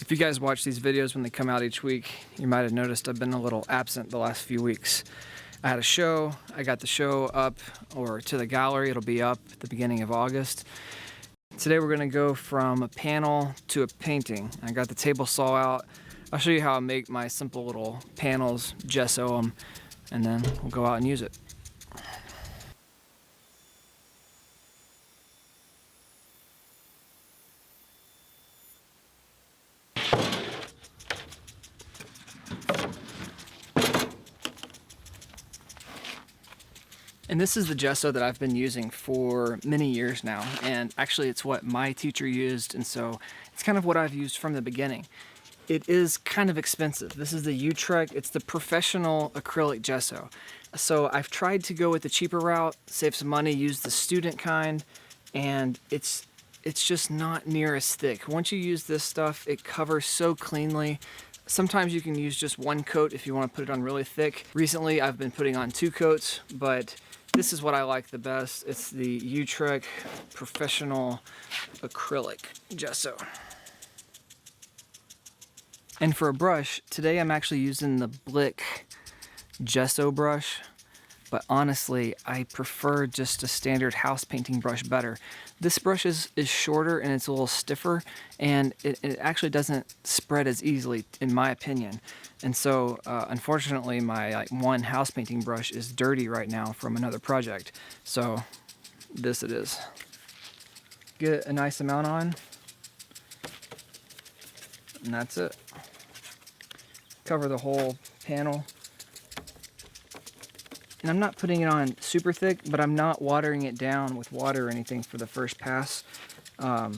If you guys watch these videos when they come out each week, you might have noticed I've been a little absent the last few weeks. I had a show, I got the show up, or to the gallery, it'll be up at the beginning of August. Today we're gonna go from a panel to a painting. I got the table saw out. I'll show you how I make my simple little panels, gesso them, and then we'll go out and use it. And this is the gesso that I've been using for many years now, and actually it's what my teacher used, and so it's kind of what I've used from the beginning. It is kind of expensive. This is the Utrecht, it's the professional acrylic gesso. So I've tried to go with the cheaper route, save some money, use the student kind, and it's just not near as thick. Once you use this stuff, it covers so cleanly. Sometimes you can use just one coat if you want to put it on really thick. Recently I've been putting on 2 coats, but this is what I like the best. It's the Utrecht Professional Acrylic Gesso. And for a brush, today I'm actually using the Blick Gesso brush, but honestly, I prefer just a standard house painting brush better. This brush is shorter and it's a little stiffer, and it actually doesn't spread as easily, in my opinion. And so, unfortunately, my one house painting brush is dirty right now from another project. So, this it is. Get a nice amount on, and that's it. Cover the whole panel. And I'm not putting it on super thick, but I'm not watering it down with water or anything for the first pass. I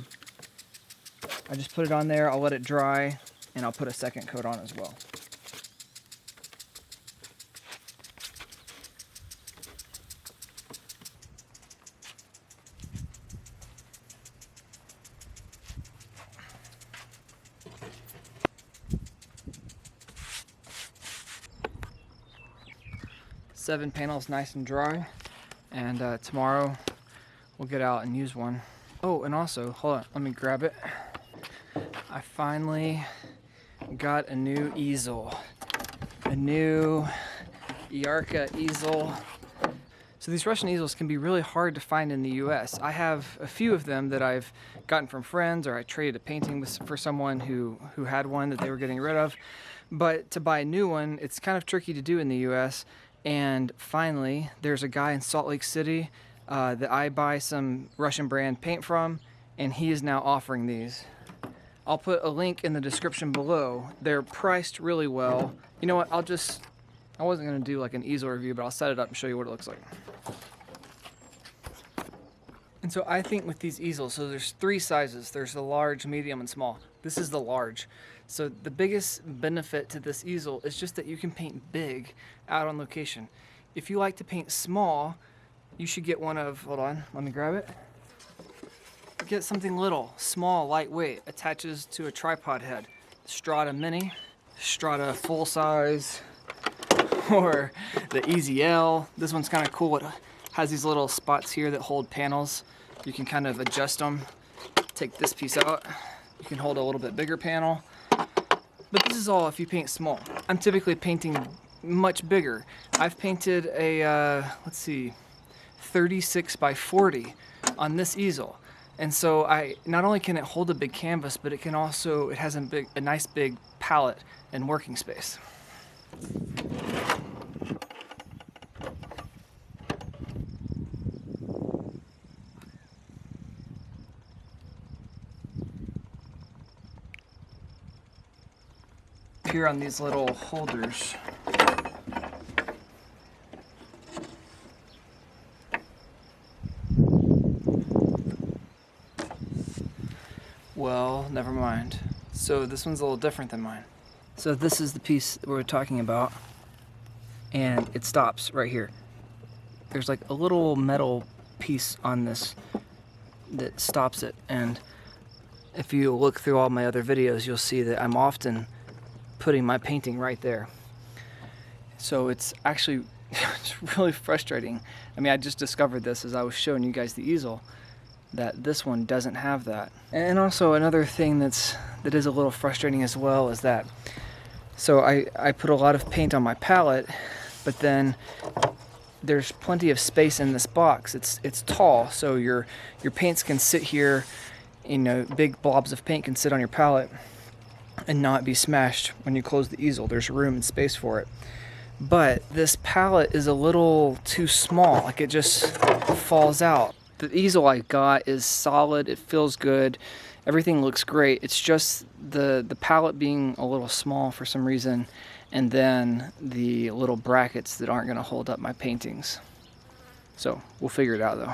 just put it on there, I'll let it dry, and I'll put a second coat on as well. Seven panels nice and dry, and tomorrow we'll get out and use one. Oh, and also, hold on, let me grab it. I finally got a new easel, a new Yarka easel. So these Russian easels can be really hard to find in the US. I have a few of them that I've gotten from friends, or I traded a painting for someone who had one that they were getting rid of. But to buy a new one, it's kind of tricky to do in the US. And finally, there's a guy in Salt Lake City that I buy some Russian brand paint from, and he is now offering these. I'll put a link in the description below. They're priced really well. You know what, I wasn't gonna do like an easel review, but I'll set it up and show you what it looks like. And so I think with these easels, so there's 3 sizes. There's the large, medium, and small. This is the large. So the biggest benefit to this easel is just that you can paint big out on location. If you like to paint small, you should get one of, hold on, let me grab it. Get something little, small, lightweight, attaches to a tripod head. Strata Mini, Strata Full Size, or the Easy L. This one's kind of cool. It has these little spots here that hold panels. You can kind of adjust them. Take this piece out. You can hold a little bit bigger panel. But this is all if you paint small. I'm typically painting much bigger. I've painted a, let's see, 36 by 40 on this easel. And so not only can it hold a big canvas, but it can also, it has a nice big palette and working space. Here on these little holders. Well, never mind. So this one's a little different than mine. So this is the piece that we're talking about, and it stops right here. There's like a little metal piece on this that stops it, and if you look through all my other videos, you'll see that I'm often putting my painting right there. So it's actually it's really frustrating. I mean, I just discovered this as I was showing you guys the easel. that this one doesn't have that. And also another thing that is a little frustrating as well is that, so I put a lot of paint on my palette, but then there's plenty of space in this box. It's tall, so your paints can sit here, you know, big blobs of paint can sit on your palette and not be smashed when you close the easel. There's room and space for it. But this palette is a little too small, like it just falls out. The easel I got is solid, it feels good, everything looks great. It's just the palette being a little small for some reason, and then the little brackets that aren't gonna hold up my paintings. So we'll figure it out though.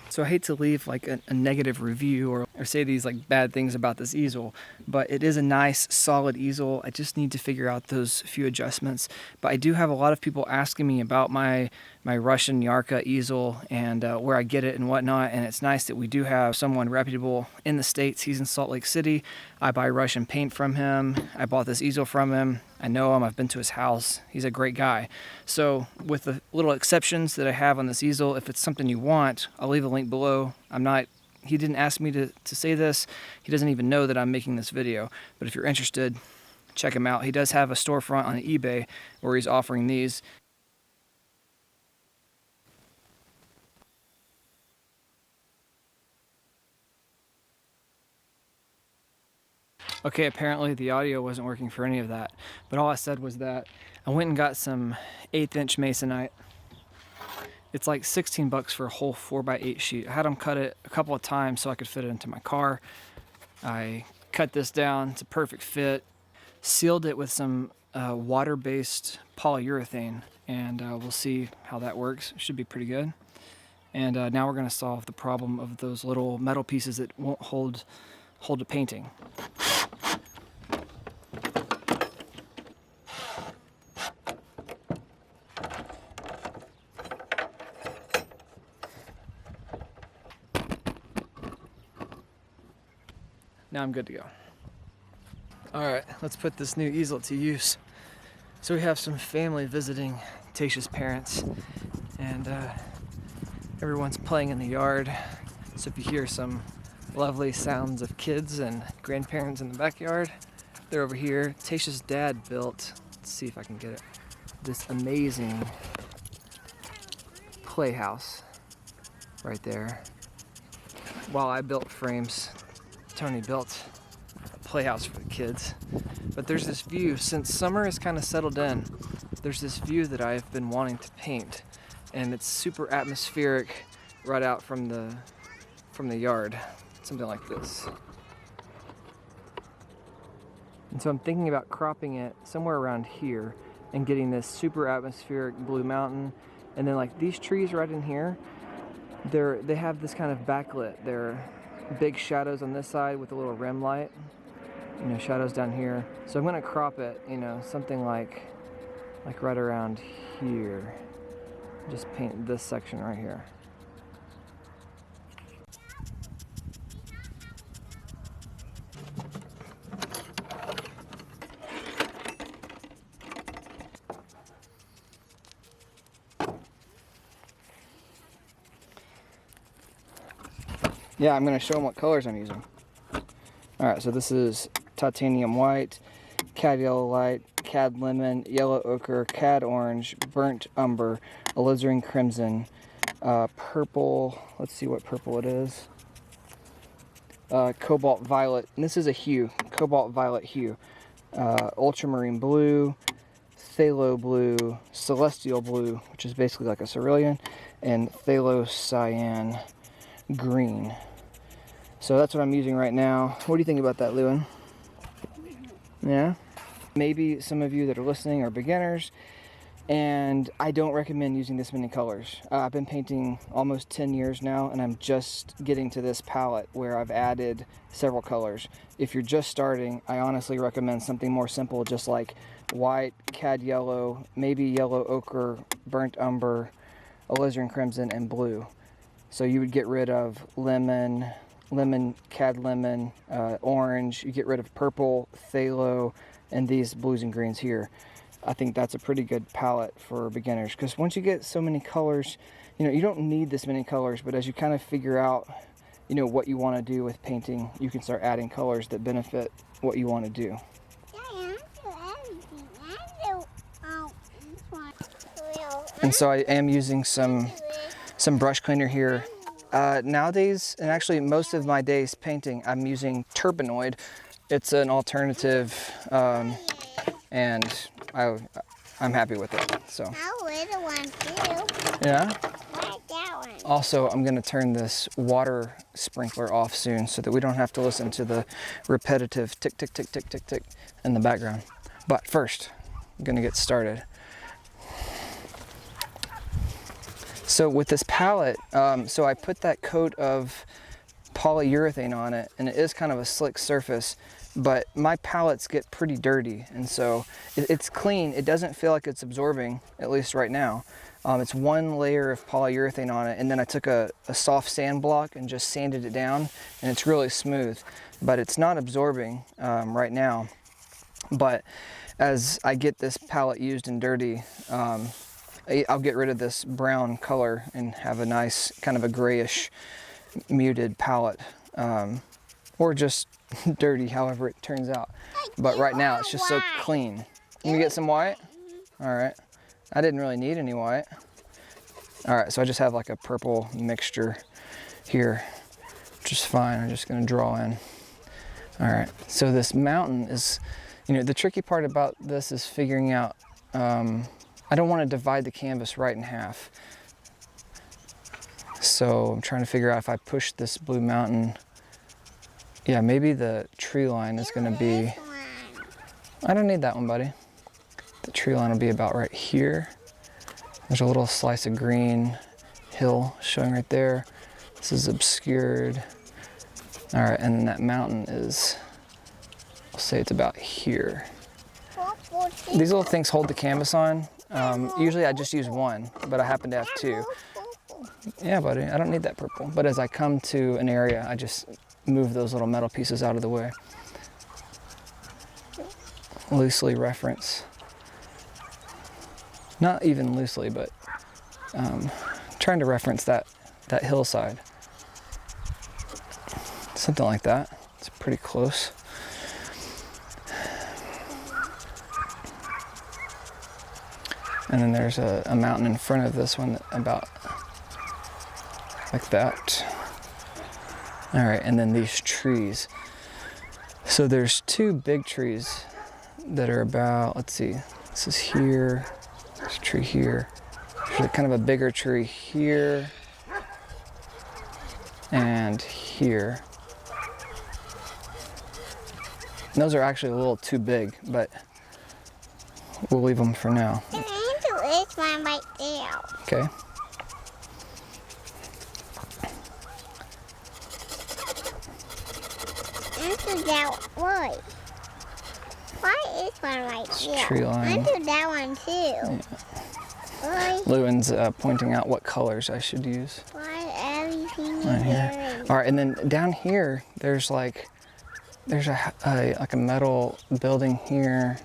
So I hate to leave like a negative review or say these like bad things about this easel, but it is a nice solid easel. I just need to figure out those few adjustments. But I do have a lot of people asking me about my Russian Yarka easel and where I get it and whatnot, and it's nice that we do have someone reputable in the States. He's in Salt Lake City. I buy Russian paint from him. I bought this easel from him. I know him, I've been to his house. He's a great guy. So with the little exceptions that I have on this easel, if it's something you want, I'll leave a link below. He didn't ask me to say this. He doesn't even know that I'm making this video. But if you're interested, check him out. He does have a storefront on eBay where he's offering these. Okay, apparently the audio wasn't working for any of that, but all I said was that I went and got some 1/8 inch masonite. It's like 16 bucks for a whole 4x8 sheet. I had them cut it a couple of times so I could fit it into my car. I cut this down, it's a perfect fit. Sealed it with some water-based polyurethane, and we'll see how that works. It should be pretty good. And now we're gonna solve the problem of those little metal pieces that won't hold a painting. Now I'm good to go. All right, let's put this new easel to use. So we have some family visiting Tasha's parents, and everyone's playing in the yard. So if you hear some lovely sounds of kids and grandparents in the backyard, they're over here. Tasha's dad built, let's see if I can get it, this amazing playhouse right there. While I built frames, Tony built a playhouse for the kids. But there's this view, since summer has kind of settled in, there's this view that I've been wanting to paint, and it's super atmospheric right out from the yard, something like this. And so I'm thinking about cropping it somewhere around here and getting this super atmospheric blue mountain, and then like these trees right in here, they have this kind of backlit. They're big shadows on this side with a little rim light, you know, shadows down here. So I'm gonna crop it, you know, something like right around here. Just paint this section right here. Yeah, I'm going to show them what colors I'm using. Alright, so this is titanium white, cad yellow light, cad lemon, yellow ochre, cad orange, burnt umber, alizarin crimson, purple, let's see what purple it is, cobalt violet, and this is a hue, cobalt violet hue, ultramarine blue, phthalo blue, celestial blue, which is basically like a cerulean, and phthalo cyan green. So that's what I'm using right now. What do you think about that, Lewin? Yeah? Maybe some of you that are listening are beginners, and I don't recommend using this many colors. I've been painting almost 10 years now, and I'm just getting to this palette where I've added several colors. If you're just starting, I honestly recommend something more simple, just like white, cad yellow, maybe yellow ochre, burnt umber, alizarin crimson, and blue. So you would get rid of lemon, cad lemon, orange. You get rid of purple, phthalo, and these blues and greens here. I think that's a pretty good palette for beginners, because once you get so many colors, you know, you don't need this many colors, but as you kind of figure out you know, what you want to do with painting, you can start adding colors that benefit what you want to do. And so I am using some brush cleaner here. Nowadays, and actually most of my days painting, I'm using Turbinoid. It's an alternative, and I'm happy with it. So. I would one too. Yeah. Like that one. Also, I'm going to turn this water sprinkler off soon so that we don't have to listen to the repetitive tick, tick, tick, tick, tick, tick in the background. But first, I'm going to get started. So with this palette, so I put that coat of polyurethane on it, and it is kind of a slick surface, but my palettes get pretty dirty, and so it's clean. It doesn't feel like it's absorbing, at least right now. It's one layer of polyurethane on it, and then I took a soft sand block and just sanded it down, and it's really smooth, but it's not absorbing right now. But as I get this palette used and dirty, I'll get rid of this brown color and have a nice kind of a grayish muted palette, or just dirty, however it turns out. But right now it's just so clean. Can you get some white? All right. I didn't really need any white. All right, so I just have like a purple mixture here, which is fine. I'm just gonna draw in. All right, so this mountain is, you know, the tricky part about this is figuring out, I don't want to divide the canvas right in half. So I'm trying to figure out if I push this blue mountain, yeah, maybe the tree line is going to be, I don't need that one, buddy. The tree line will be about right here. There's a little slice of green hill showing right there. This is obscured. All right, and then that mountain is, I'll say it's about here. These little things hold the canvas on. Usually I just use one, but I happen to have two. Yeah, buddy, I don't need that purple. But as I come to an area, I just move those little metal pieces out of the way. Loosely reference. Not even loosely, but trying to reference that hillside. Something like that. It's pretty close. And then there's a mountain in front of this one about like that. All right, and then these trees. So there's two big trees that are about, let's see, this is here, there's a tree here. There's kind of a bigger tree here and here. And those are actually a little too big, but we'll leave them for now. This one right there. Okay. Into that one. Why is one right there? Tree line. Into that one too. Yeah. Lewin's pointing out what colors I should use. Why everything Right is here. there? All right, and then down here, there's a metal building here.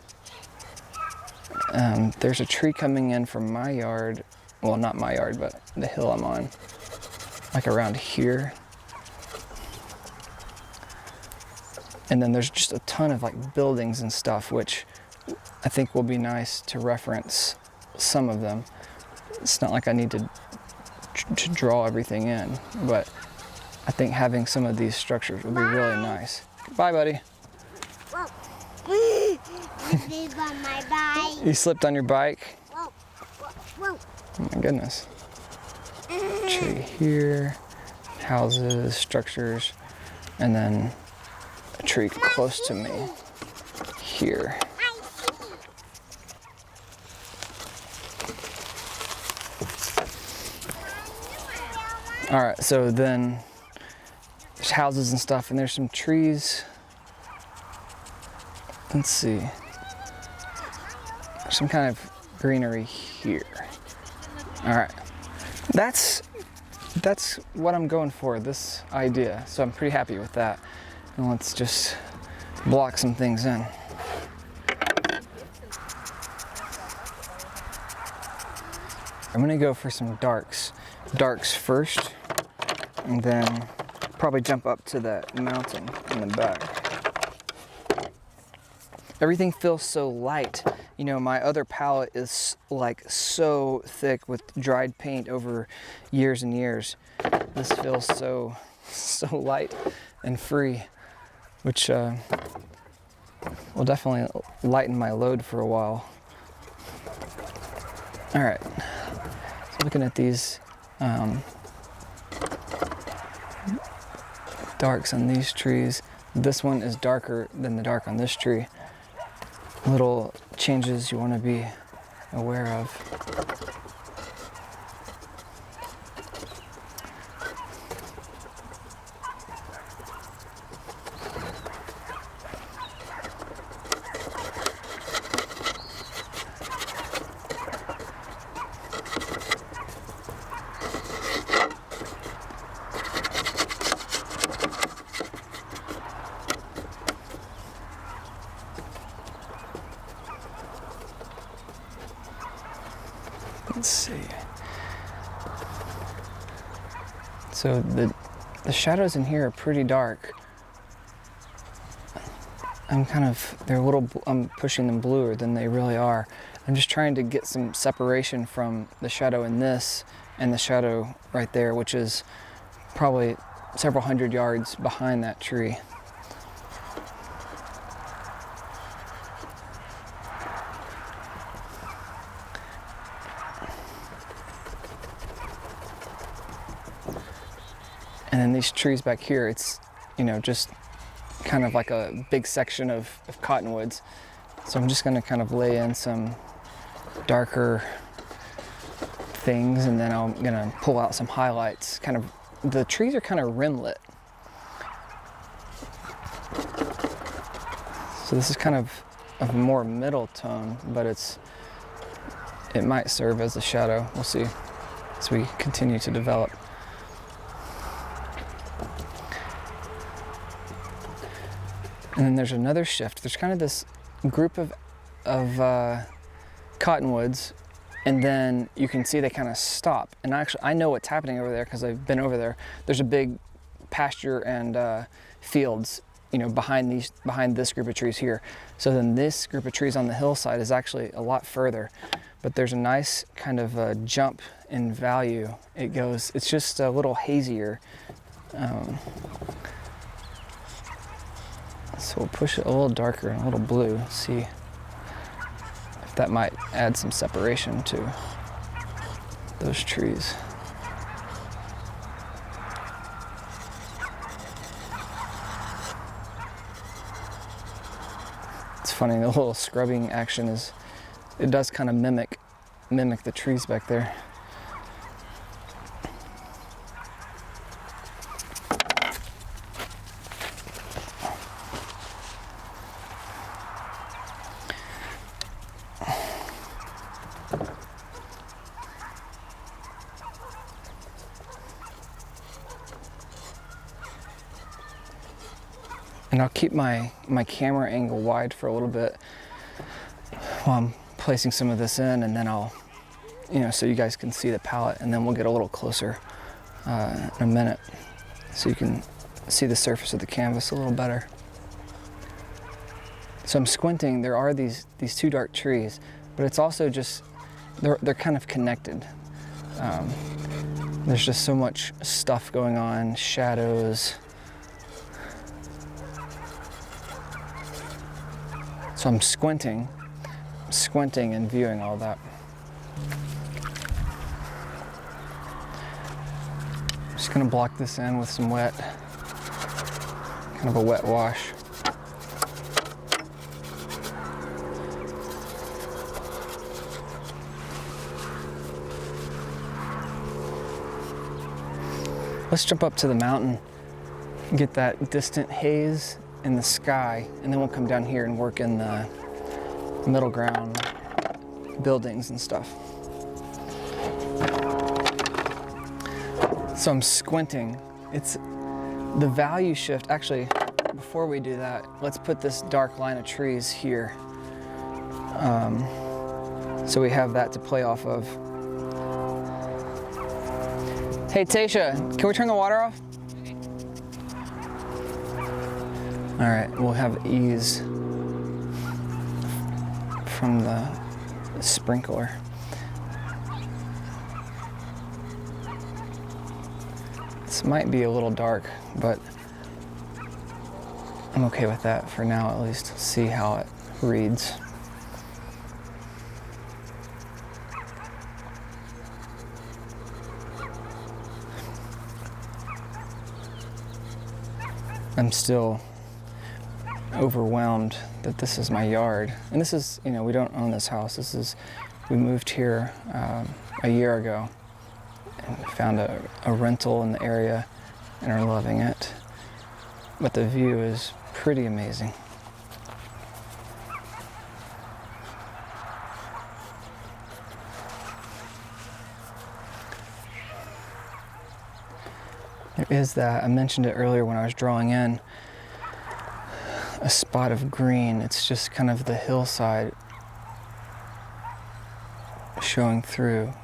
There's a tree coming in from my yard. Well, not my yard, but the hill I'm on. Like around here. And then there's just a ton of like buildings and stuff, which I think will be nice to reference some of them. It's not like I need to draw everything in, but I think having some of these structures will be really nice. Bye, buddy. Whoa. You sleep on my bike. You slipped on your bike? Whoa. Whoa. Oh my goodness. Tree here, houses, structures, and then a tree close to me here. All right, so then there's houses and stuff, and there's some trees. Let's see. There's some kind of greenery here. All right, that's what I'm going for, this idea. So I'm pretty happy with that. And let's just block some things in. I'm gonna go for some darks. Darks first, and then probably jump up to that mountain in the back. Everything feels so light. You know, my other palette is like so thick with dried paint over years and years. This feels so light and free, which will definitely lighten my load for a while. All right, so looking at these darks on these trees. This one is darker than the dark on this tree. Little changes you want to be aware of. Let's see. So the shadows in here are pretty dark. I'm pushing them bluer than they really are. I'm just trying to get some separation from the shadow in this and the shadow right there, which is probably several hundred yards behind that tree. And then these trees back here, it's, you know, just kind of like a big section of cottonwoods. So I'm just gonna kind of lay in some darker things, and then I'm gonna pull out some highlights. Kind of, the trees are kind of rim lit. So this is kind of a more middle tone, but it might serve as a shadow. We'll see as we continue to develop. And then there's another shift. There's kind of this group of cottonwoods, and then you can see they kind of stop. And actually, I know what's happening over there because I've been over there. There's a big pasture and fields, you know, behind this group of trees here. So then this group of trees on the hillside is actually a lot further, but there's a nice kind of jump in value. It's just a little hazier. So we'll push it a little darker and a little blue, see if that might add some separation to those trees. It's funny, the little scrubbing action it does kind of mimic the trees back there. And I'll keep my camera angle wide for a little bit while I'm placing some of this in, and then I'll, you know, so you guys can see the palette, and then we'll get a little closer in a minute so you can see the surface of the canvas a little better. So I'm squinting. There are these two dark trees, but it's also just, they're kind of connected. There's just so much stuff going on, shadows. So I'm squinting and viewing all that. I'm just gonna block this in with some wet, kind of a wet wash. Let's jump up to the mountain and get that distant haze in the sky, and then we'll come down here and work in the middle ground buildings and stuff. So I'm squinting. It's the value shift. Actually, before we do that, let's put this dark line of trees here. So we have that to play off of. Hey Tasha, can we turn the water off? All right, we'll have ease from the sprinkler. This might be a little dark, but I'm okay with that for now at least. See how it reads. I'm still overwhelmed that this is my yard. And this is, you know, we don't own this house. We moved here a year ago and found a rental in the area and are loving it. But the view is pretty amazing. There is that, I mentioned it earlier when I was drawing in, a spot of green. It's just kind of the hillside showing through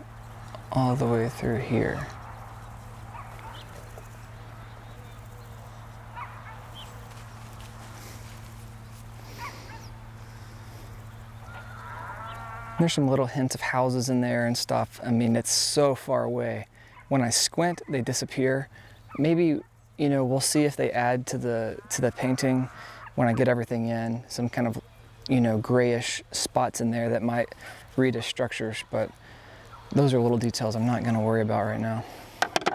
all the way through here. There's some little hints of houses in there and stuff. I mean, it's so far away. When I squint, they disappear. Maybe, you know, we'll see if they add to the painting when I get everything in. Some kind of, you know, grayish spots in there that might read as structures, but those are little details I'm not gonna worry about right now.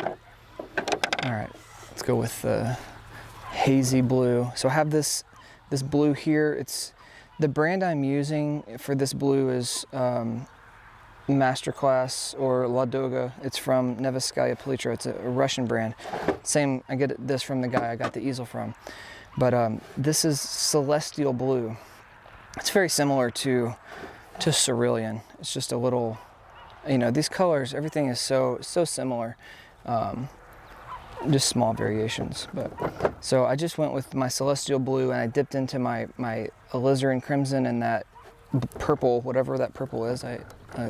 All right, let's go with the hazy blue. So I have this blue here. It's the brand I'm using for this blue is Masterclass or Ladoga. It's from Neveskaya Politra. It's a Russian brand. Same, I get this from the guy I got the easel from. But this is Celestial Blue. It's very similar to Cerulean. It's just a little, you know, these colors, everything is so similar. Just small variations. But so I just went with my Celestial Blue and I dipped into my alizarin crimson and that purple, whatever that purple is. I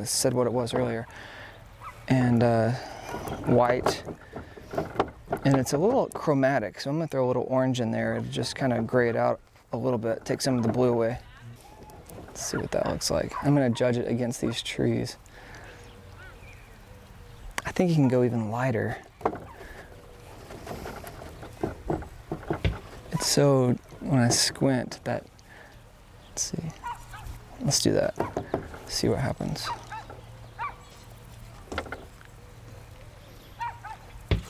said what it was earlier. And white. And it's a little chromatic, so I'm gonna throw a little orange in there to just kind of gray it out a little bit, take some of the blue away. Let's see what that looks like. I'm gonna judge it against these trees. I think you can go even lighter. It's so, when I squint, that, let's see. Let's do that, see what happens.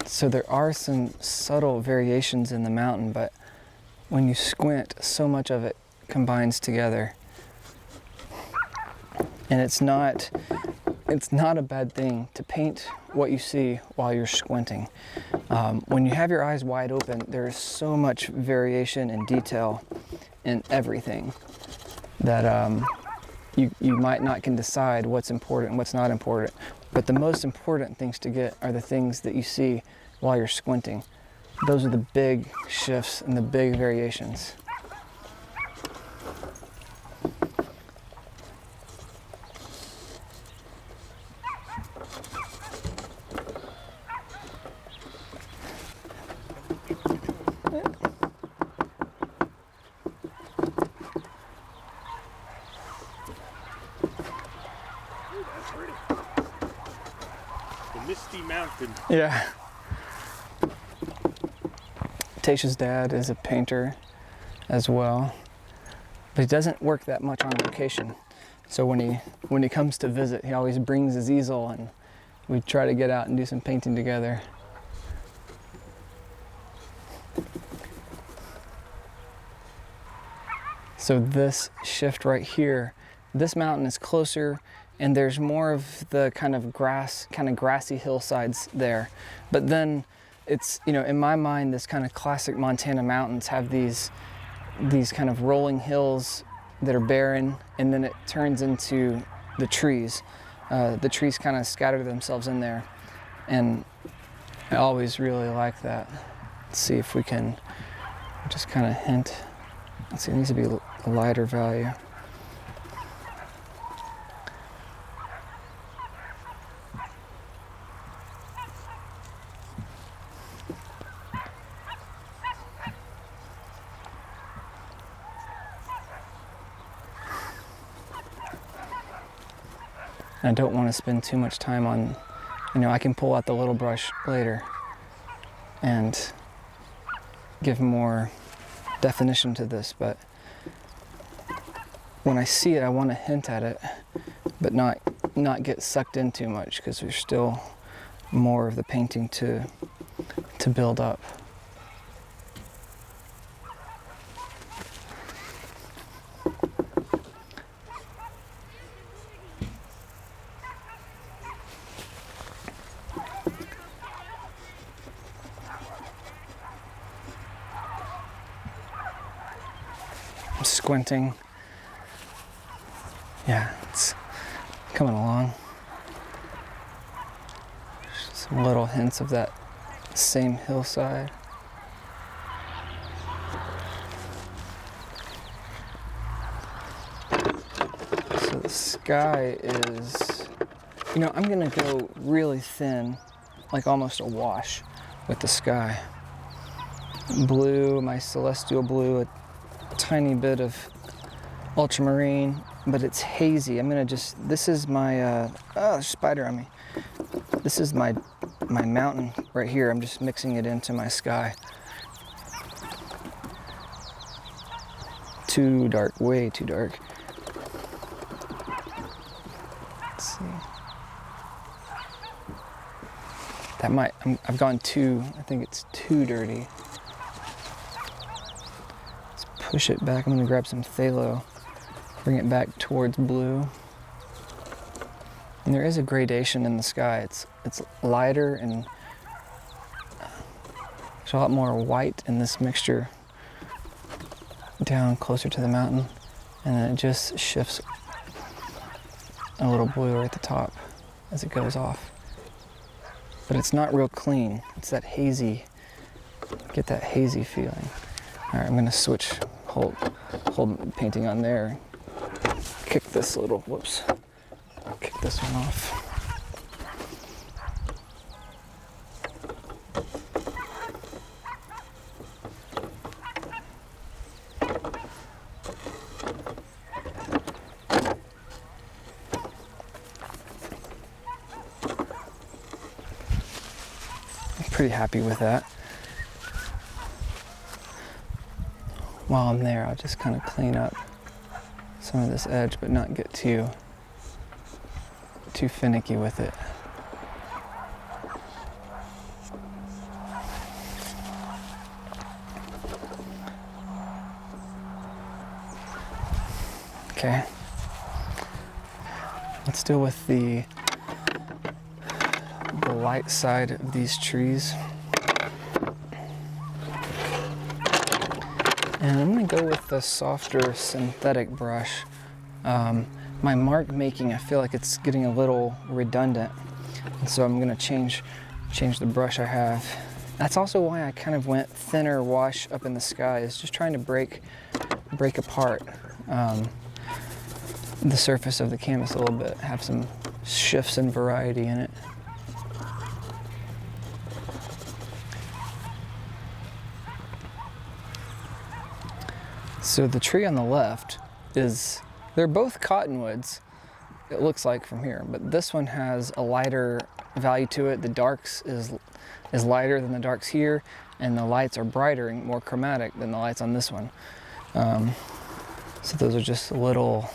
So there are some subtle variations in the mountain, but when you squint, so much of it combines together. And it's not a bad thing to paint what you see while you're squinting. When you have your eyes wide open, there's so much variation and detail in everything that you might not can decide what's important and what's not important. But the most important things to get are the things that you see while you're squinting. Those are the big shifts and the big variations. Misty Mountain. Yeah. Tasha's dad is a painter as well, but he doesn't work that much on location. So when he comes to visit, he always brings his easel and we try to get out and do some painting together. So this shift right here, this mountain is closer and there's more of the kind of grassy hillsides there. But then it's, you know, in my mind, this kind of classic Montana mountains have these kind of rolling hills that are barren, and then it turns into the trees. The trees kind of scatter themselves in there, and I always really like that. Let's see if we can just kind of hint. Let's see, it needs to be a lighter value. And I don't want to spend too much time on, I can pull out the little brush later and give more definition to this, but when I see it, I want to hint at it, but not get sucked in too much, because there's still more of the painting to build up. I'm squinting. Yeah, it's coming along. Some little hints of that same hillside. So the sky is, I'm gonna go really thin, like almost a wash with the sky. Blue, my celestial blue, a tiny bit of ultramarine, but it's hazy. I'm gonna this is my, there's a spider on me. This is my mountain right here. I'm just mixing it into my sky. Too dark, way too dark. Let's see. I've gone too, I think it's too dirty. Let's push it back. I'm gonna grab some phthalo, bring it back towards blue. And there is a gradation in the sky. It's lighter, and there's a lot more white in this mixture down closer to the mountain, and then it just shifts a little bluer at the top as it goes off. But it's not real clean. It's that hazy, get that hazy feeling. All right, I'm gonna switch, hold painting on there, kick this little, whoops. Kick this one off. I'm pretty happy with that. While I'm there, I'll just kind of clean up some of this edge, but not get too finicky with it. Okay. Let's deal with the light side of these trees. And I'm gonna go with the softer synthetic brush. My mark making, I feel like it's getting a little redundant, and so I'm gonna change the brush I have. That's also why I kind of went thinner wash up in the sky, is just trying to break apart the surface of the canvas a little bit, have some shifts and variety in it. So the tree on the left they're both cottonwoods, it looks like from here, but this one has a lighter value to it. The darks is lighter than the darks here, and the lights are brighter and more chromatic than the lights on this one. So those are just little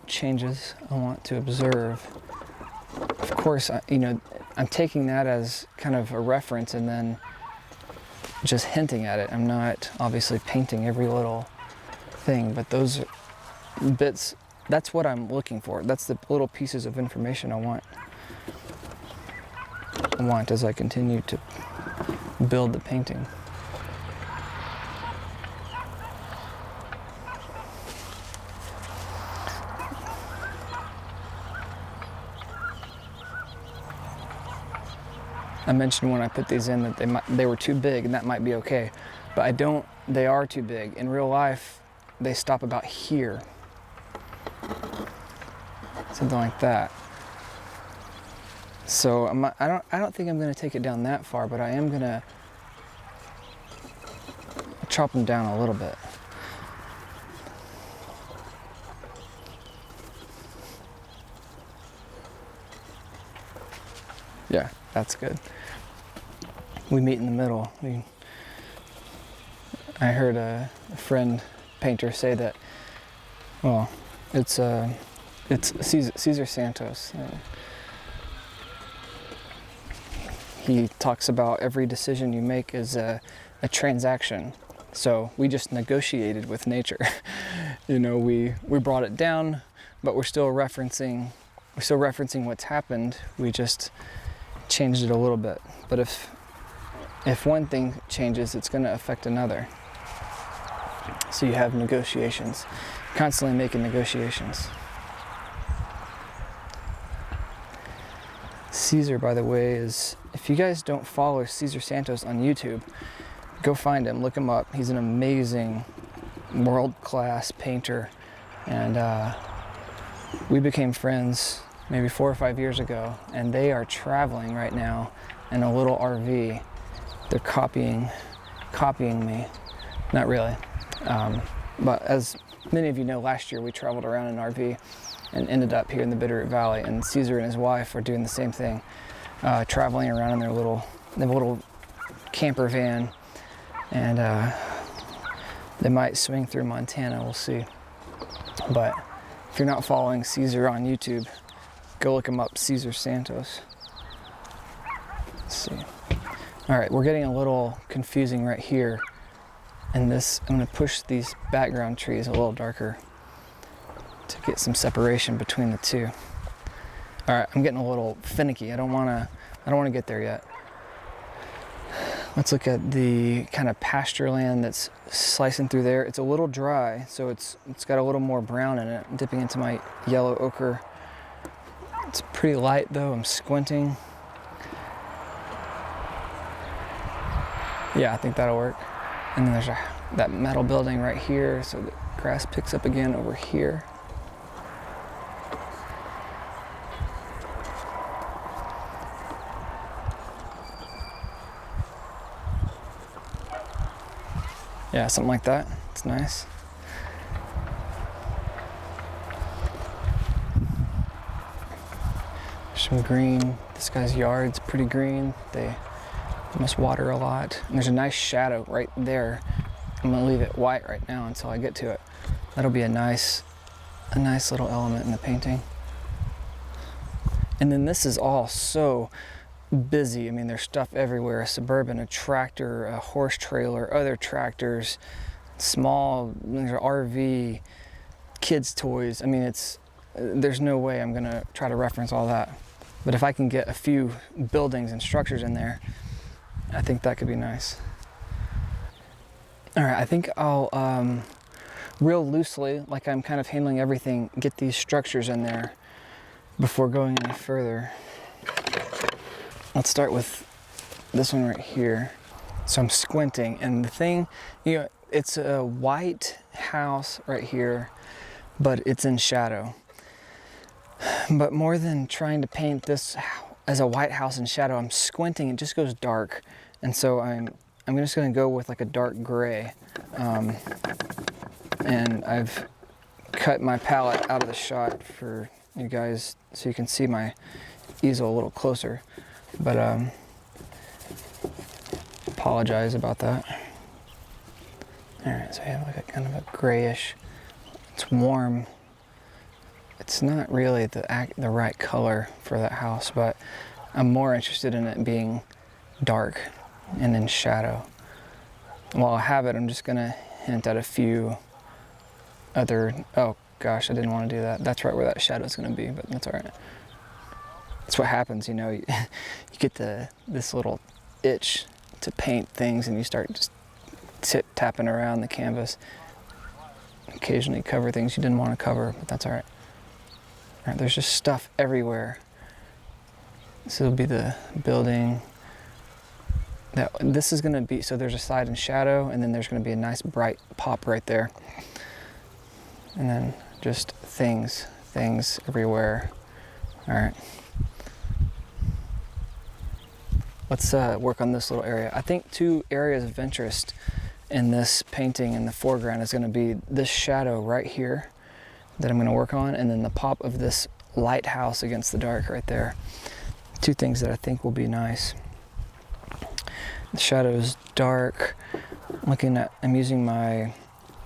changes I want to observe. Of course, I'm taking that as kind of a reference and then just hinting at it. I'm not obviously painting every little thing, but those bits, that's what I'm looking for. That's the little pieces of information I want as I continue to build the painting. I mentioned when I put these in that they were too big, and that might be okay, but they are too big. In real life, they stop about here. Something like that. So I don't think I'm gonna take it down that far, but I am gonna chop them down a little bit. Yeah, that's good. We meet in the middle. I heard a friend painter say that, well, it's Caesar Santos. He talks about every decision you make is a transaction. So we just negotiated with nature. You know, we brought it down, but we're still referencing what's happened. We just changed it a little bit. But if one thing changes, it's going to affect another. So you have negotiations, constantly making negotiations. Caesar, by the way, is, if you guys don't follow Caesar Santos on YouTube, go find him, look him up. He's an amazing, world-class painter. And we became friends maybe 4 or 5 years ago, and they are traveling right now in a little RV. They're copying me. Not really. But as many of you know, last year we traveled around in an RV and ended up here in the Bitterroot Valley, and Caesar and his wife are doing the same thing, traveling around in their little camper van, and they might swing through Montana, we'll see. But if you're not following Caesar on YouTube, go look him up, Caesar Santos. Let's see. All right, we're getting a little confusing right here. And this, I'm gonna push these background trees a little darker to get some separation between the two. All right, I'm getting a little finicky. I don't wanna get there yet. Let's look at the kind of pasture land that's slicing through there. It's a little dry, so it's got a little more brown in it. I'm dipping into my yellow ochre. It's pretty light though, I'm squinting. Yeah, I think that'll work. And then there's that metal building right here, so the grass picks up again over here. Yeah, something like that. It's nice. There's some green. This guy's yard's pretty green. They must water a lot. And there's a nice shadow right there. I'm gonna leave it white right now until I get to it. That'll be a nice little element in the painting. And then this is all so busy. I mean, there's stuff everywhere. A Suburban, a tractor, a horse trailer, other tractors, small, there's an RV, kids' toys. I mean, there's no way I'm gonna try to reference all that. But if I can get a few buildings and structures in there, I think that could be nice. All right, I think I'll, real loosely, like I'm kind of handling everything, get these structures in there before going any further. Let's start with this one right here. So I'm squinting, and the thing, you know, it's a white house right here, but it's in shadow. But more than trying to paint this as a white house in shadow, I'm squinting, it just goes dark. And so I'm just gonna go with like a dark gray. And I've cut my palette out of the shot for you guys so you can see my easel a little closer. But apologize about that. All right, so I have like a kind of a grayish, it's warm. It's not really the right color for that house, but I'm more interested in it being dark and in shadow. While I have it, I'm just gonna hint at a few other, oh gosh, I didn't want to do that. That's right where that shadow's gonna be, but that's all right. That's what happens, you know, you get this little itch to paint things and you start just tapping around the canvas. Occasionally cover things you didn't want to cover, but that's all right. All right, there's just stuff everywhere. This will be the building. This is gonna be, so there's a side in shadow, and then there's gonna be a nice bright pop right there. And then just things everywhere. All right. Let's work on this little area. I think 2 areas of interest in this painting in the foreground is gonna be this shadow right here that I'm gonna work on, and then the pop of this lighthouse against the dark right there. two things that I think will be nice. The shadow is dark. I'm using my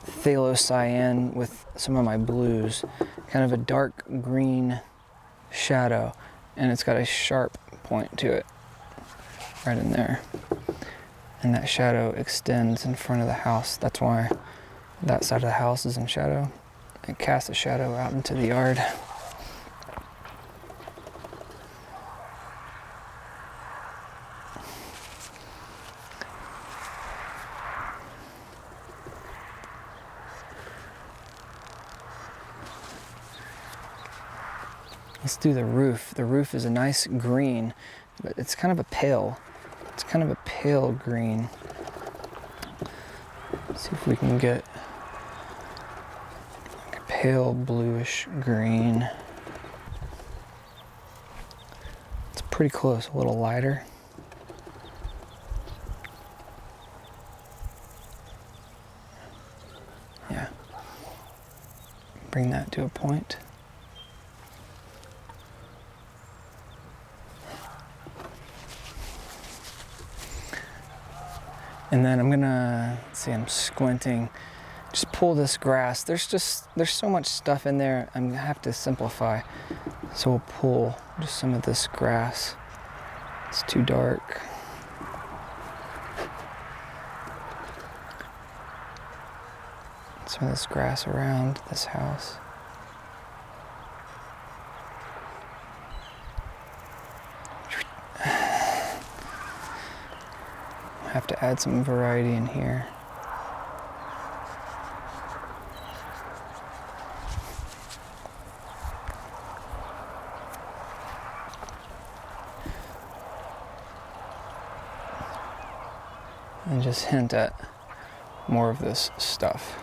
phthalo cyan with some of my blues, kind of a dark green shadow, and it's got a sharp point to it right in there. And that shadow extends in front of the house. That's why that side of the house is in shadow. It casts a shadow out into the yard. Let's do the roof. The roof is a nice green, but it's kind of a pale green. Let's see if we can get like a pale bluish green. It's pretty close, a little lighter. Yeah. Bring that to a point. And then I'm gonna, I'm squinting, just pull this grass. There's so much stuff in there, I'm gonna have to simplify. So we'll pull just some of this grass. It's too dark. Some of this grass around this house. Have to add some variety in here. And just hint at more of this stuff.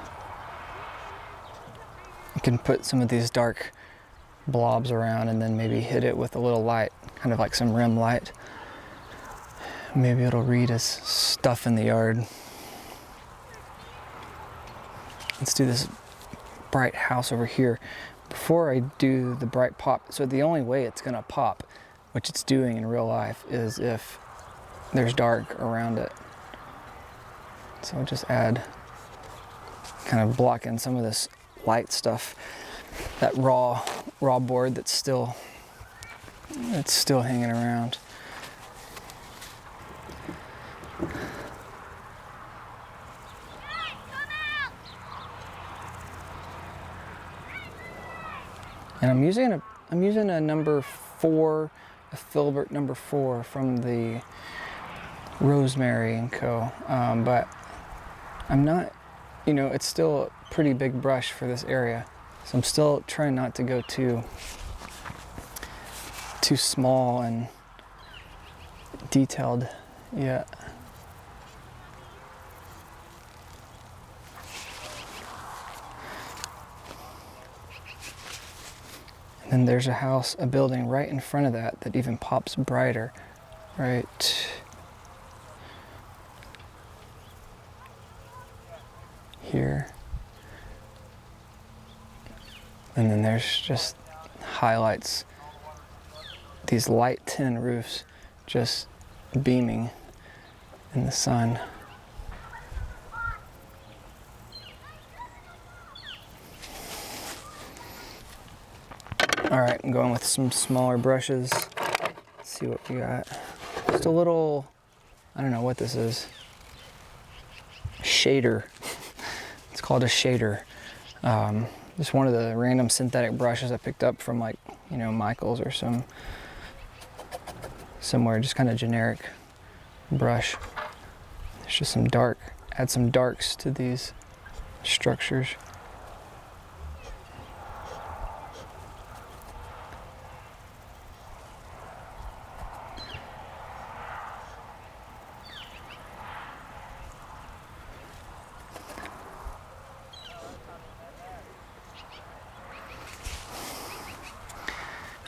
You can put some of these dark blobs around and then maybe hit it with a little light, kind of like some rim light. Maybe it'll read as stuff in the yard. Let's do this bright house over here. Before I do the bright pop, so the only way it's gonna pop, which it's doing in real life, is if there's dark around it. So I'll just add, kind of block in some of this light stuff, that raw board that's still hanging around. And I'm using a number 4, a filbert number 4 from the Rosemary and Co. But I'm not, it's still a pretty big brush for this area. So I'm still trying not to go too small and detailed yet. And then there's a building right in front of that even pops brighter, right here. And then there's just highlights, these light tin roofs just beaming in the sun. All right, I'm going with some smaller brushes. Let's see what we got. Just a little, I don't know what this is. Shader. It's called a shader. Just one of the random synthetic brushes I picked up from Michael's or somewhere, just kind of generic brush. There's just some dark, add some darks to these structures.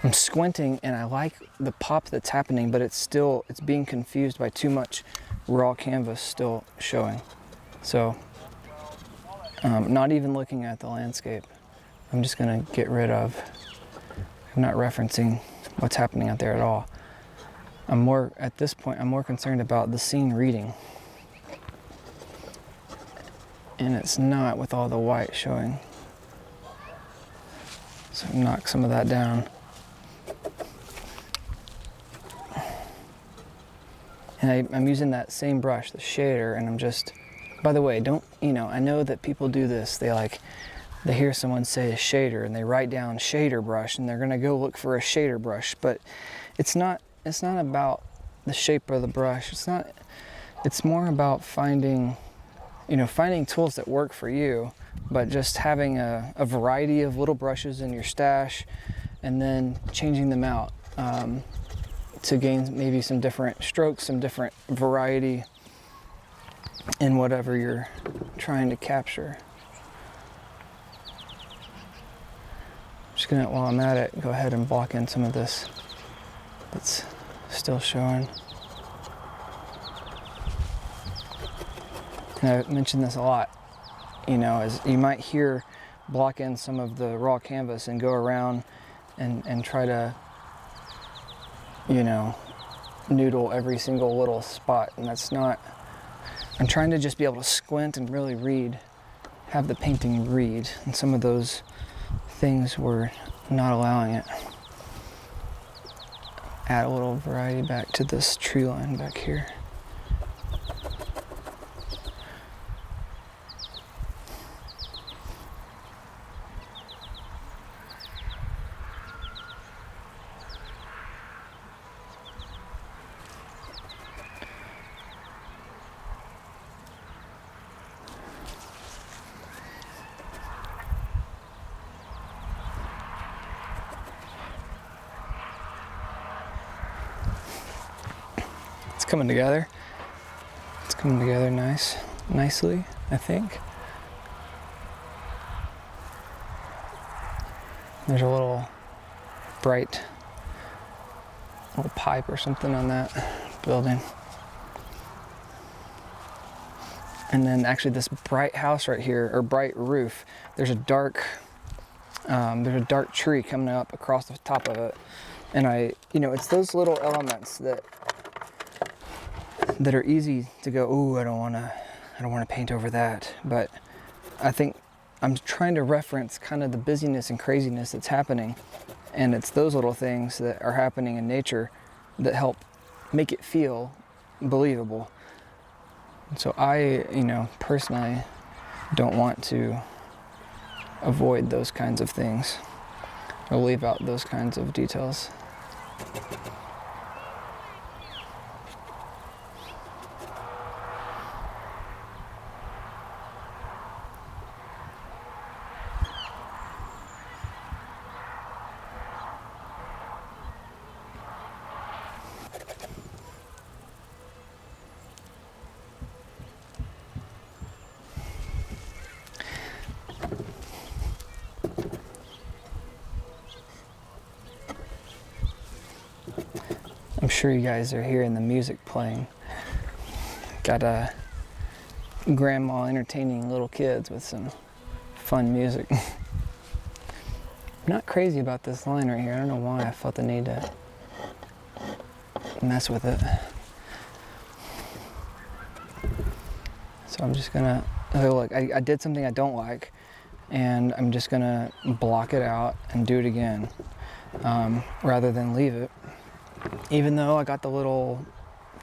I'm squinting and I like the pop that's happening, but it's being confused by too much raw canvas still showing. So not even looking at the landscape. I'm just gonna get rid of, I'm not referencing what's happening out there at all. At this point, I'm more concerned about the scene reading. And it's not with all the white showing. So knock some of that down. And I'm using that same brush, the shader, and I'm just, by the way, I know that people do this. They hear someone say a shader and they write down shader brush and they're gonna go look for a shader brush, but it's not about the shape of the brush. It's more about finding tools that work for you, but just having a variety of little brushes in your stash and then changing them out to gain maybe some different strokes, some different variety in whatever you're trying to capture. I'm just gonna, while I'm at it, go ahead and block in some of this that's still showing. And I mentioned this a lot, as you might hear block in some of the raw canvas and go around and try to, noodle every single little spot. And that's not, I'm trying to just be able to squint and really have the painting read. And some of those things were not allowing it. Add a little variety back to this tree line back here. It's coming together. It's coming together nicely, I think. There's a little bright little pipe or something on that building. And then actually this bright house right here, or bright roof, there's a dark tree coming up across the top of it. And it's those little elements that are easy to go, ooh, I don't want to paint over that. But I think I'm trying to reference kind of the busyness and craziness that's happening. And it's those little things that are happening in nature that help make it feel believable. And so I, personally don't want to avoid those kinds of things or leave out those kinds of details. I'm sure you guys are hearing the music playing. Got a grandma entertaining little kids with some fun music. I'm not crazy about this line right here. I don't know why I felt the need to mess with it. So I'm just gonna, look, I did something I don't like, and I'm just gonna block it out and do it again, rather than leave it. Even though I got the little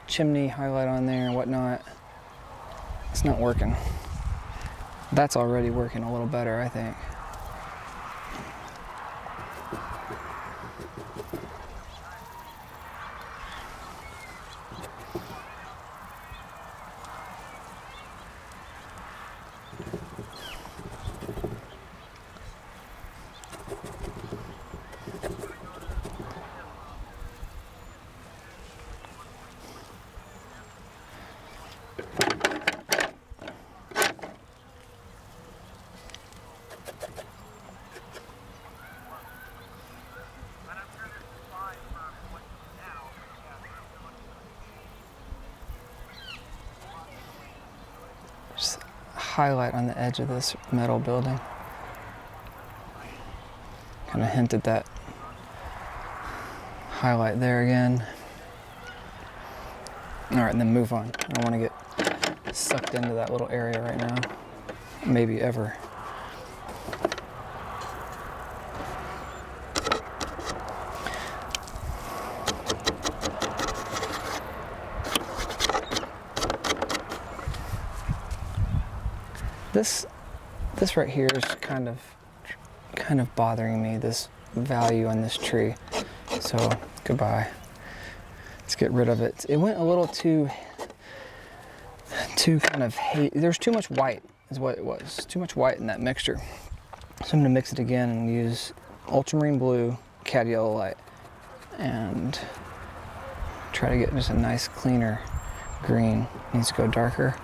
chimney highlight on there and whatnot, it's not working. That's already working a little better, I think. Just highlight on the edge of this metal building. Kind of hinted that highlight there again. All right, and then move on. I don't want to get sucked into that little area right now. Maybe ever. This right here is kind of bothering me, this value on this tree. So goodbye. Let's get rid of it. It went a little too kind of there's too much white is what it was. Too much white in that mixture. So I'm gonna mix it again and use ultramarine blue, cad yellow light, and try to get just a nice cleaner green. Needs to go darker.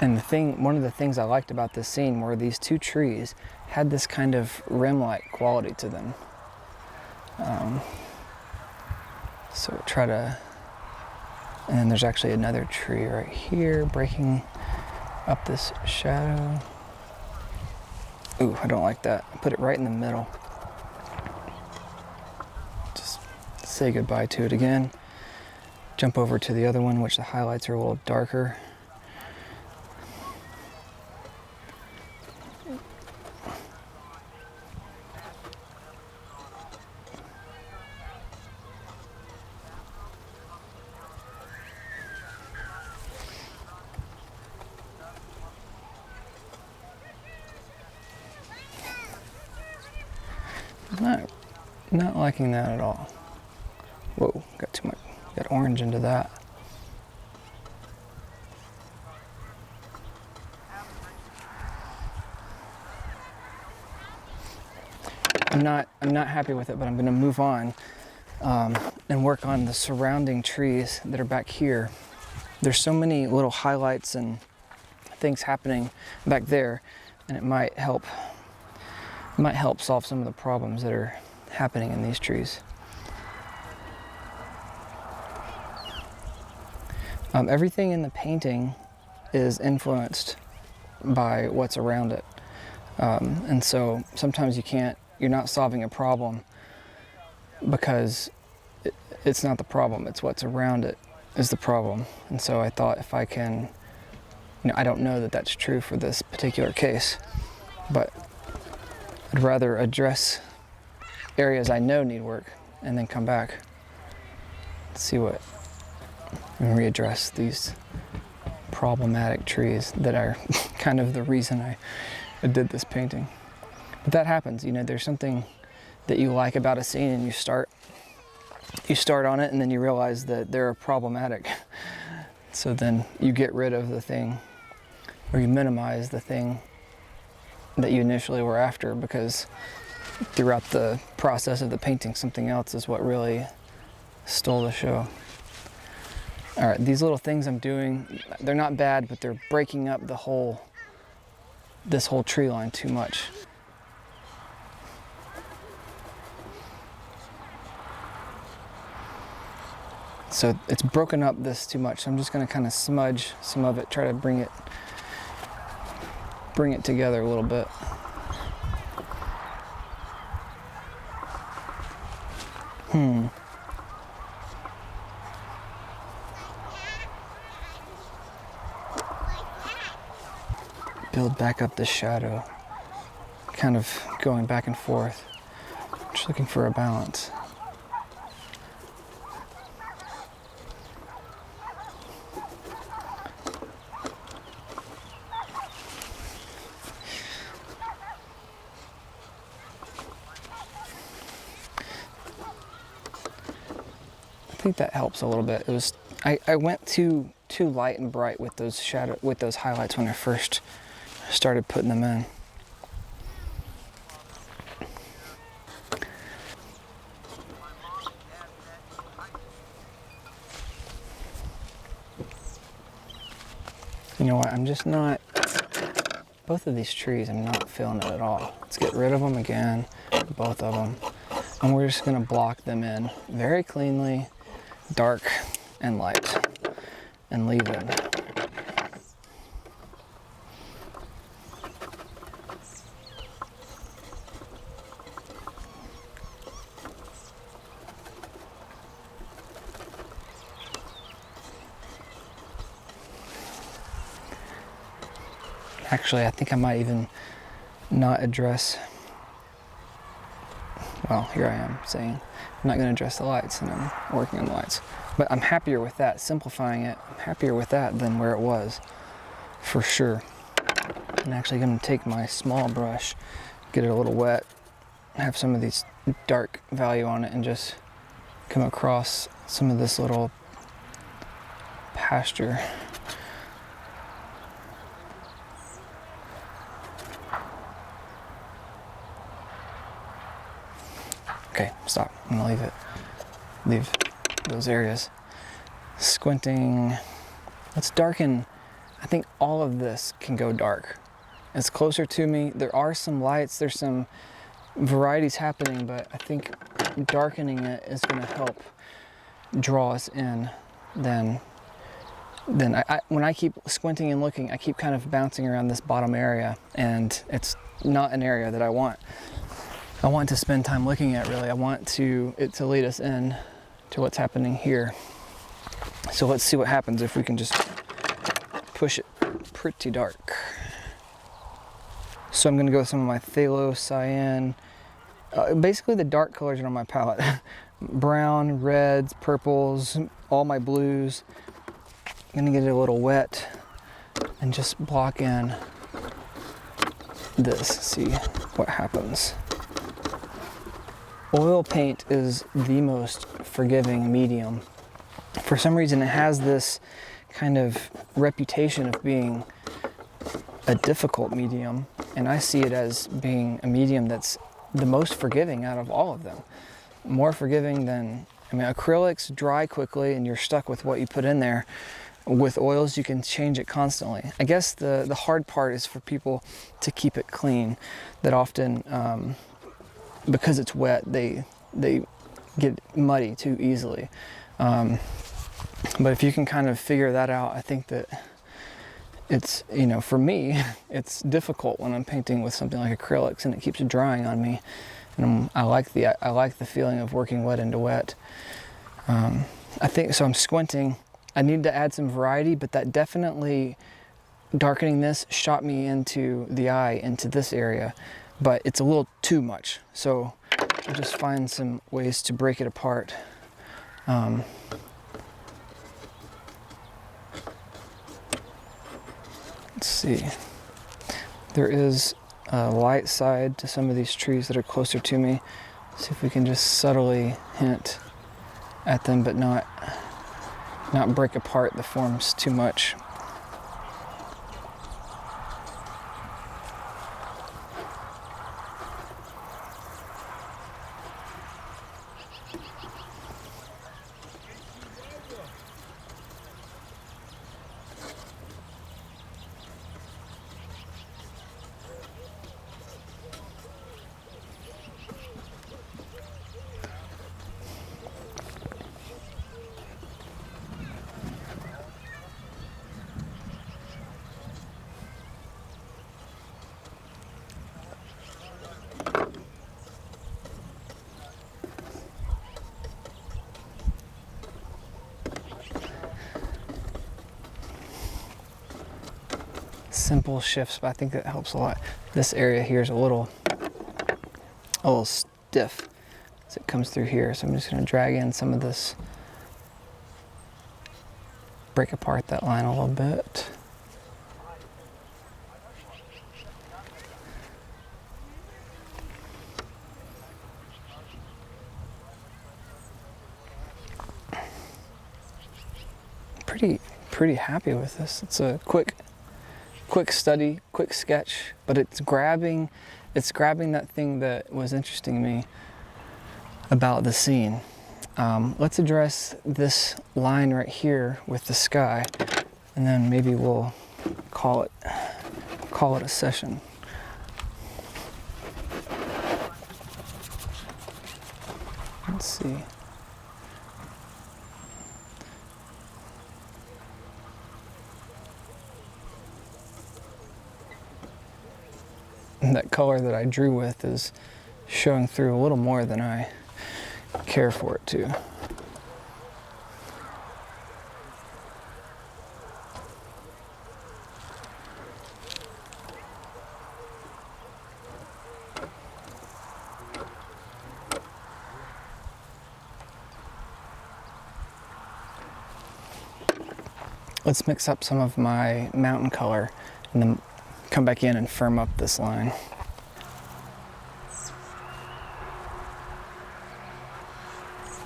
And one of the things I liked about this scene were these two trees had this kind of rim-like quality to them. So try to, and then there's actually another tree right here breaking up this shadow. Ooh, I don't like that. I put it right in the middle. Just say goodbye to it again. Jump over to the other one, which the highlights are a little darker. Not liking that at all. Whoa, got too much, got orange into that. I'm not happy with it, but I'm gonna move on and work on the surrounding trees that are back here. There's so many little highlights and things happening back there, and it might help solve some of the problems that are happening in these trees. Everything in the painting is influenced by what's around it. And so sometimes you're not solving a problem because it's not the problem, it's what's around it is the problem. And so I thought if I can, I don't know that that's true for this particular case, but I'd rather address areas I know need work and then come back, see what, and readdress these problematic trees that are kind of the reason I did this painting. But that happens, there's something that you like about a scene and you start on it and then you realize that they're problematic. So then you get rid of the thing, or you minimize the thing that you initially were after, because throughout the process of the painting, something else is what really stole the show. All right, these little things I'm doing, they're not bad, but they're breaking up this whole tree line too much. So it's broken up this too much. So I'm just gonna kind of smudge some of it, try to bring it together a little bit. Build back up the shadow, kind of going back and forth, just looking for a balance. I think that helps a little bit. It was I went too light and bright with those highlights when I first started putting them in. You know what, I'm just not, both of these trees, I'm not feeling it at all. Let's get rid of them again, both of them. And we're just gonna block them in very cleanly, dark and light, and leave it. Actually, I think I might even not address, well, here I am saying I'm not going to address the lights, and I'm working on the lights. But I'm happier with that, simplifying it. I'm happier with that than where it was, for sure. I'm actually going to take my small brush, get it a little wet, have some of these dark value on it, and just come across some of this little pasture. Okay, stop. I'm gonna leave those areas. Squinting. Let's darken. I think all of this can go dark. It's closer to me. There are some lights, there's some varieties happening, but I think darkening it is gonna help draw us in. Then when I keep squinting and looking, I keep kind of bouncing around this bottom area, and it's not an area that I want to spend time looking at, really. I want it to lead us in to what's happening here. So let's see what happens if we can just push it pretty dark. So I'm gonna go with some of my phthalo, cyan, basically the dark colors are on my palette. Brown, reds, purples, all my blues. I'm gonna get it a little wet and just block in this, see what happens. Oil paint is the most forgiving medium. For some reason, it has this kind of reputation of being a difficult medium, and I see it as being a medium that's the most forgiving out of all of them. More forgiving than, acrylics dry quickly and you're stuck with what you put in there. With oils, you can change it constantly. I guess the hard part is for people to keep it clean. That often, because it's wet, they get muddy too easily. But if you can kind of figure that out, I think that it's, for me, it's difficult when I'm painting with something like acrylics, and it keeps drying on me. And I like the feeling of working wet into wet. I think so. I'm squinting. I need to add some variety, but that definitely, darkening this shot me into the eye, into this area, but it's a little too much. So I'll just find some ways to break it apart. Let's see. There is a light side to some of these trees that are closer to me. See if we can just subtly hint at them, but not break apart the forms too much. Simple shifts, but I think that helps a lot. This area here is a little stiff as it comes through here, so I'm just going to drag in some of this, break apart that line a little bit. Pretty happy with this. It's a quick study, quick sketch, but it's grabbing that thing that was interesting to me about the scene. Let's address this line right here with the sky, and then maybe we'll call it a session. Let's see. That color that I drew with is showing through a little more than I care for it to. let's mix up some of my mountain color and then come back in and firm up this line.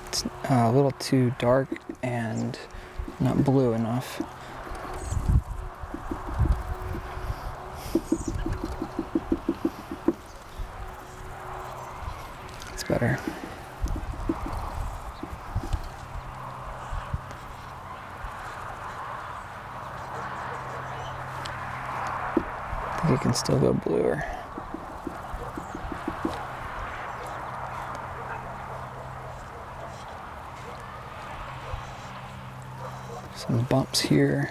It's a little too dark and not blue enough. It's better. I think it can still go bluer. Some bumps here.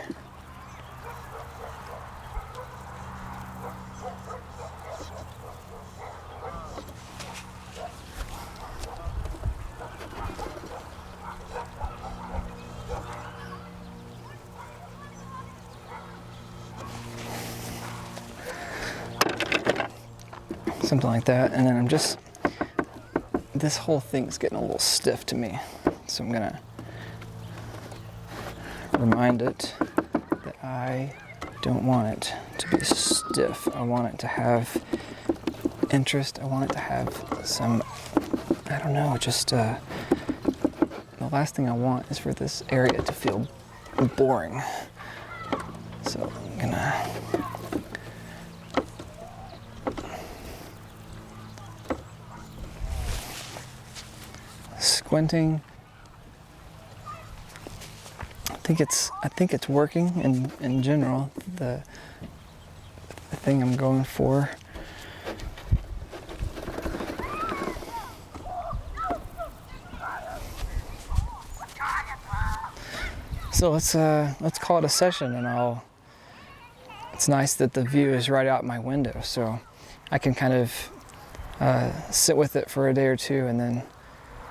Something like that, and then this whole thing's getting a little stiff to me, so I'm gonna remind it that I don't want it to be stiff. I want it to have interest. I want it to have some, I don't know, just the last thing I want is for this area to feel boring. So I'm gonna squinting. I think it's working in general. The thing I'm going for. So let's call it a session, and it's nice that the view is right out my window, so I can kind of sit with it for a day or two and then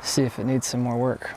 see if it needs some more work.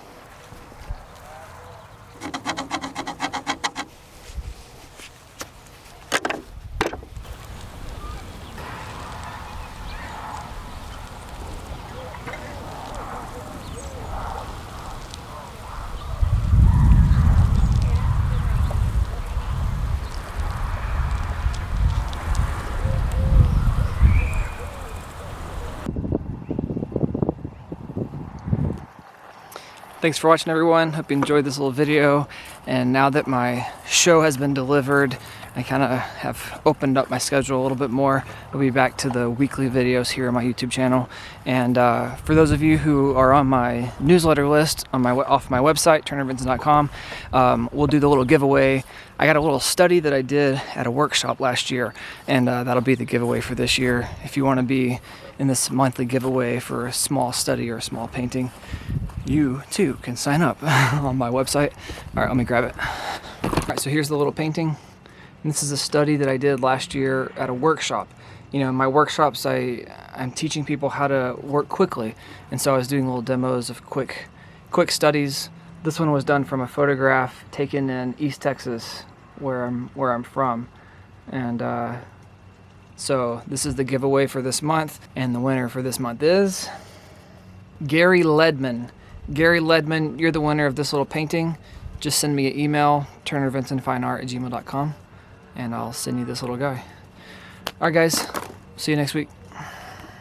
Thanks for watching, everyone. Hope you enjoyed this little video. And now that my show has been delivered, I kind of have opened up my schedule a little bit more. I'll be back to the weekly videos here on my YouTube channel. And for those of you who are on my newsletter list on off my website, turnervinson.com, we'll do the little giveaway. I got a little study that I did at a workshop last year, and that'll be the giveaway for this year. If you want to be in this monthly giveaway for a small study or a small painting, you too can sign up on my website. All right, let me grab it. All right, so here's the little painting. And this is a study that I did last year at a workshop. You know, in my workshops, I'm teaching people how to work quickly. And so I was doing little demos of quick studies. This one was done from a photograph taken in East Texas, where I'm from. And so this is the giveaway for this month. And the winner for this month is Gary Ledman. Gary Ledman, you're the winner of this little painting. Just send me an email, turnervinsonfineart@gmail.com, and I'll send you this little guy. All right, guys, see you next week.